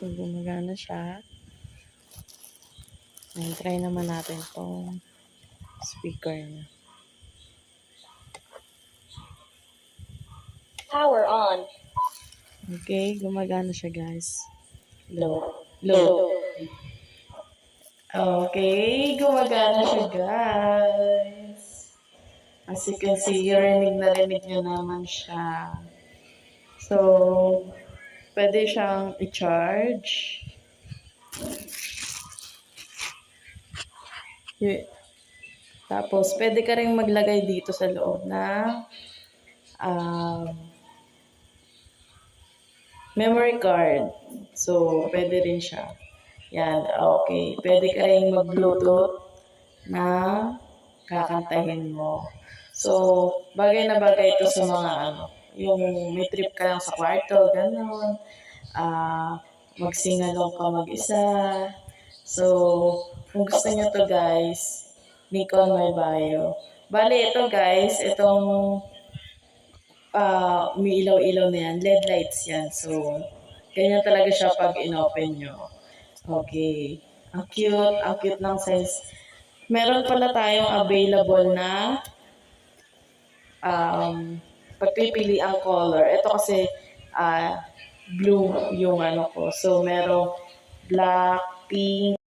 So, gumagana siya. Ayan, try naman natin itong speaker niya. Power on. Okay, gumagana siya, guys. Low. Low. Okay, gumagana siya, guys. As you can see, rinig na rinig nyo naman siya. So, pwede siyang i-charge. Tapos, pwede ka rin maglagay dito sa loob na memory card. So, pwede rin siya. Yan, okay. Pwede ka rin mag-Bluetooth na kakantahin mo. So, bagay na bagay ito sa mga yung may trip ka lang sa kwarto, gano'n. Magsingalong ka mag-isa. So, kung gusto nyo to guys, link on my bio. Bali, ito guys, itong may ilaw-ilaw na yan, LED lights yan. So, ganyan talaga siya pag in-open nyo. Okay. Ang cute ng size. Meron pala tayong available na pagpipili ang color. Ito kasi blue yung ko. So, merong black, pink,